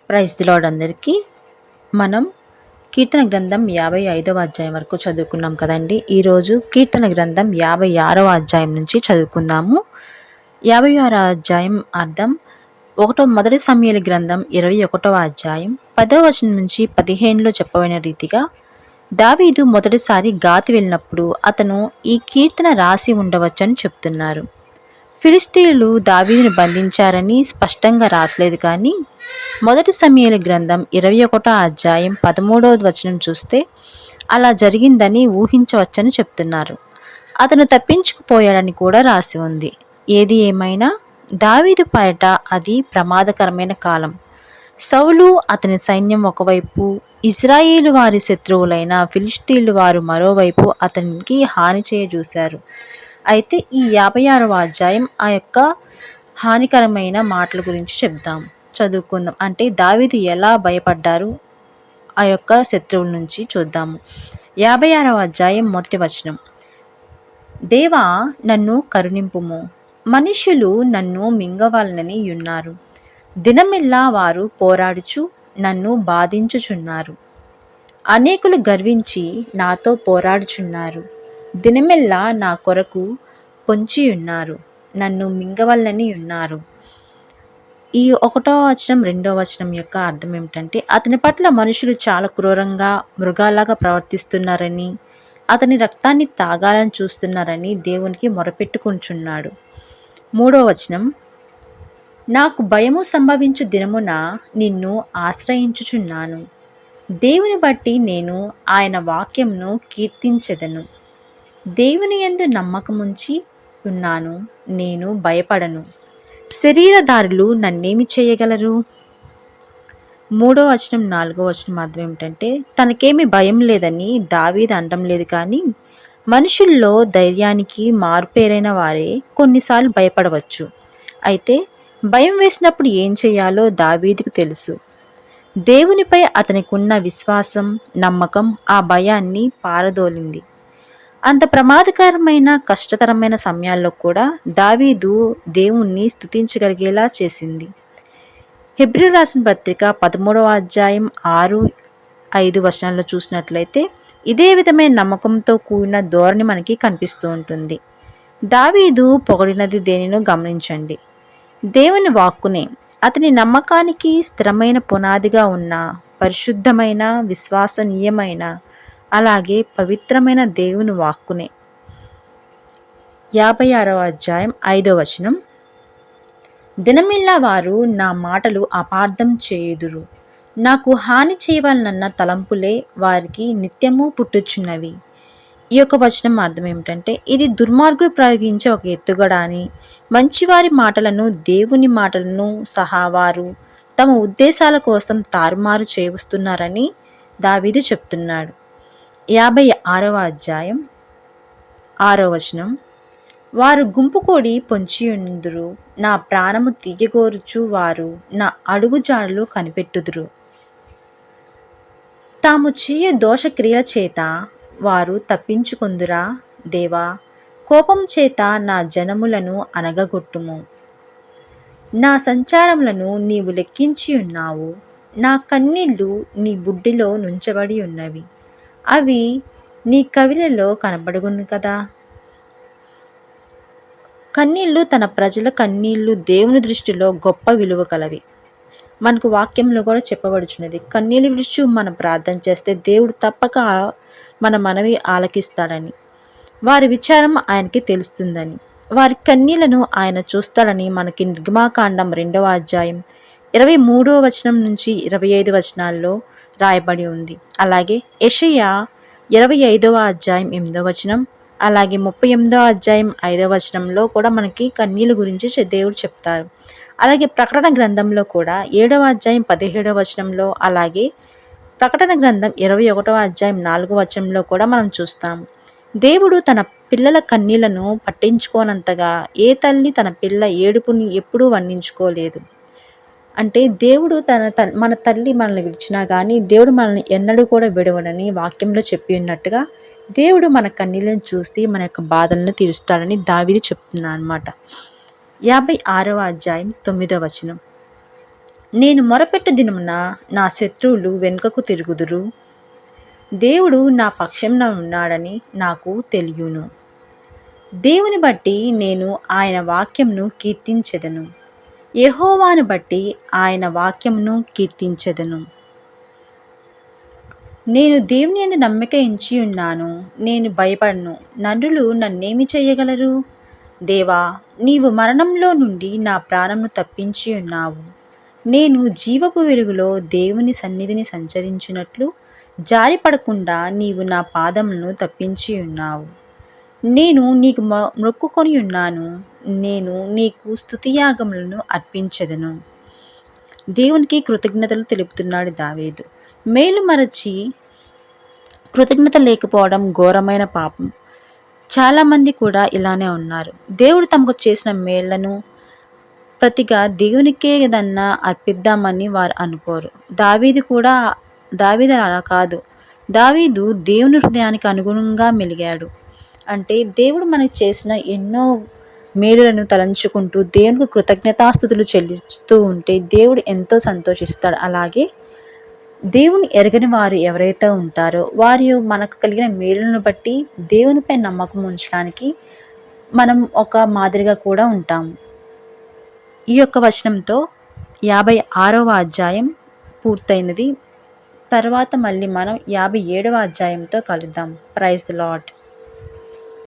Praise the lord అందరికీ. మనం కీర్తన గ్రంథం 55వ అధ్యాయం వరకు చదువుకున్నాం కదండి. ఈరోజు కీర్తన గ్రంథం 56వ అధ్యాయం నుంచి చదువుకుందాము. 56వ అధ్యాయం అర్థం మొదటి సమూయేలు గ్రంథం 21వ అధ్యాయం 10వ వచనం నుంచి 15లో చెప్పబడిన రీతిగా దావీదు మొదటిసారి గాతి వెళ్ళినప్పుడు అతను ఈ కీర్తన రాసి ఉండవచ్చని చెప్తున్నారు. ఫిలిష్తీయులు దావీదును బంధించారని స్పష్టంగా రాసలేదు, కానీ మొదటి సమూయేలు గ్రంథం 21వ అధ్యాయం 13వ వచనం చూస్తే అలా జరిగిందని ఊహించవచ్చని చెప్తున్నారు. అతను తప్పించుకుపోయాడని కూడా రాసి ఉంది. ఏది ఏమైనా దావీదు పాలిట అది ప్రమాదకరమైన కాలం. సౌలు అతని సైన్యం ఒకవైపు, ఇజ్రాయేలు వారి శత్రువులైన ఫిలిష్తీయులు వారు మరోవైపు అతనికి హాని చేయజూశారు. అయితే ఈ 56వ అధ్యాయం ఆ యొక్క హానికరమైన మాటల గురించి చదువుకుందాం. అంటే దావీదు ఎలా భయపడ్డారు ఆ యొక్క శత్రువుల నుంచి చూద్దాము. 56వ అధ్యాయం మొదటి వచనం. దేవా, నన్ను కరుణింపుము, మనుష్యులు నన్ను మింగవాలనని యున్నారు. దినమెల్లా వారు పోరాడుచు నన్ను బాధించుచున్నారు. అనేకులు గర్వించి నాతో పోరాడుచున్నారు. దినమెల్లా నా కొరకు పొంచియున్నారు, నన్ను మింగవలనని ఉన్నారు. ఈ 1వ వచనం 2వ వచనం యొక్క అర్థం ఏమిటంటే, అతని పట్ల మనుషులు చాలా క్రూరంగా మృగాలాగా ప్రవర్తిస్తున్నారని, అతని రక్తాన్ని తాగాలని చూస్తున్నారని దేవునికి మొరపెట్టుకుంటున్నాడు. 3వ వచనం. నాకు భయము సంభవించు దినమున నిన్ను ఆశ్రయించుచున్నాను. దేవుని బట్టి నేను ఆయన వాక్యంను కీర్తించెదను. దేవుని యందు నమ్మకముంచి ఉన్నాను, నేను భయపడను. శరీరధారులు నన్నేమి చేయగలరు? 3వ వచనం 4వ వచనం అర్థం ఏమిటంటే, తనకేమి భయం లేదని దావీదు అనడం లేదు, కానీ మనుషుల్లో ధైర్యానికి మారుపేరైన వారే కొన్నిసార్లు భయపడవచ్చు. అయితే భయం వేసినప్పుడు ఏం చేయాలో దావీదుకు తెలుసు. దేవునిపై అతనికున్న విశ్వాసం, నమ్మకం ఆ భయాన్ని పారదోలింది. అంత ప్రమాదకరమైన కష్టతరమైన సమయాల్లో కూడా దావీదు దేవుణ్ణి స్తుతించగలిగేలా చేసింది. హెబ్రీ రాసిన పత్రిక 13వ అధ్యాయం 6-5 వచనాల్లో చూసినట్లయితే ఇదే విధమైన నమ్మకంతో కూడిన ధోరణి మనకి కనిపిస్తూ ఉంటుంది. దావీదు పొగిడినది దేనినో గమనించండి. దేవుని వాక్కునే. అతని నమ్మకానికి స్థిరమైన పునాదిగా ఉన్న పరిశుద్ధమైన, విశ్వసనీయమైన, అలాగే పవిత్రమైన దేవుని వాక్కునే. 56వ అధ్యాయం 5వ వచనం. దినమిల్లా వారు నా మాటలు అపార్థం చేయుదురు. నాకు హాని చేయవలనన్న తలంపులే వారికి నిత్యము పుట్టుచున్నవి. ఈ యొక్క వచనం అర్థం ఏమిటంటే, ఇది దుర్మార్గులు ప్రయోగించే ఒక ఎత్తుగడ అని, మంచివారి మాటలను, దేవుని మాటలను సహా వారు తమ ఉద్దేశాల కోసం తారుమారు చేస్తున్నారని దావీదు చెప్తున్నాడు. 56వ అధ్యాయం 6వ వచనం. వారు గుంపు కూడి పొంచియుందురు, నా ప్రాణము తీయగోరుచు వారు నా అడుగుజాడలు కనిపెట్టుదురు. తాము చేయు దోషక్రియల చేత వారు తప్పించుకొందురా. దేవా, కోపం చేత నా జనములను అనగగొట్టుము. నా సంచారములను నీవు లెక్కించి ఉన్నావు. నా కన్నీళ్లు నీ బుడ్డిలో నుంచబడి ఉన్నవి, అవి నీ కవిలలో కనబడును కదా. కన్నీళ్లు, తన ప్రజల కన్నీళ్లు దేవుని దృష్టిలో గొప్ప విలువ కలవి. మనకు వాక్యంలో కూడా చెప్పబడుచున్నది, కన్నీళ్ళు విడిచి మనం ప్రార్థన చేస్తే దేవుడు తప్పక మన మనవి ఆలకిస్తాడని, వారి విచారం ఆయనకి తెలుస్తుందని, వారి కన్నీళ్లను ఆయన చూస్తాడని మనకి నిర్గమాకాండం 2వ అధ్యాయం 23వ వచనం నుంచి 25 వచనాల్లో రాయబడి ఉంది. అలాగే యెషయా 25వ అధ్యాయం 8వ వచనం, అలాగే 38వ అధ్యాయం 5వ వచనంలో కూడా మనకి కన్నీళ్ళ గురించి దేవుడు చెప్తారు. అలాగే ప్రకటన గ్రంథంలో కూడా 7వ అధ్యాయం 17వ వచనంలో, అలాగే ప్రకటన గ్రంథం 21వ అధ్యాయం 4వ వచనంలో కూడా మనం చూస్తాం. దేవుడు తన పిల్లల కన్నీళ్లను పట్టించుకోనంతగా ఏ తల్లి తన పిల్ల ఏడుపుని ఎప్పుడూ వర్ణించుకోలేదు. అంటే దేవుడు మన తల్లి మనల్ని విడిచినా కానీ దేవుడు మనల్ని ఎన్నడూ కూడా విడవడని వాక్యంలో చెప్పి ఉన్నట్టుగా దేవుడు మన కన్నీళ్లను చూసి మన యొక్క బాధలను తీరుస్తాడని దావీదు చెప్తున్నాడు అన్నమాట. 56వ అధ్యాయం 9వ వచనం. నేను మొరపెట్టు దినమున నా శత్రువులు వెనుకకు తిరుగుదురు. దేవుడు నా పక్షంన ఉన్నాడని నాకు తెలియును. దేవుని బట్టి నేను ఆయన వాక్యంను కీర్తించెదను. యెహోవాను బట్టి ఆయన వాక్యంను కీర్తించెదను. నేను దేవుని యందు నమ్మిక ఉంచి ఉన్నాను. నేను భయపడను. నరులు నన్నేమి చేయగలరు? దేవా, నీవు మరణంలో నుండి నా ప్రాణంను తప్పించి ఉన్నావు. నేను జీవపు వెలుగులో దేవుని సన్నిధిని సంచరించినట్లు జారిపడకుండా నీవు నా పాదములను తప్పించి ఉన్నావు. నేను నీకు మొక్కుకొని ఉన్నాను. నేను నీకు స్తుతియాగములను అర్పించెదను. దేవునికి కృతజ్ఞతలు తెలుపుతున్నాడు దావీదు. మేలు మరచి కృతజ్ఞత లేకపోవడం ఘోరమైన పాపం. చాలామంది కూడా ఇలానే ఉన్నారు. దేవుడు తమకు చేసిన మేళ్లను ప్రతిగా దేవునికే ఏదన్నా అర్పిద్దామని వారు అనుకోరు. దావీదు అలా కాదు. దావీదు దేవుని హృదయానికి అనుగుణంగా మెలిగాడు. అంటే దేవుడు మనకు చేసిన ఎన్నో మేలులను తలంచుకుంటూ దేవునికి కృతజ్ఞతాస్తుతులు చెల్లిస్తూ ఉంటే దేవుడు ఎంతో సంతోషిస్తాడు. అలాగే దేవుని ఎరగని వారు ఎవరైతే ఉంటారో వారు మనకు కలిగిన మేలులను బట్టి దేవునిపై నమ్మకం ఉంచడానికి మనం ఒక మాదిరిగా కూడా ఉంటాము. ఈ యొక్క వచనంతో 56వ అధ్యాయం పూర్తయినది. తర్వాత మళ్ళీ మనం 57వ అధ్యాయంతో కలుద్దాం. Praise the lord.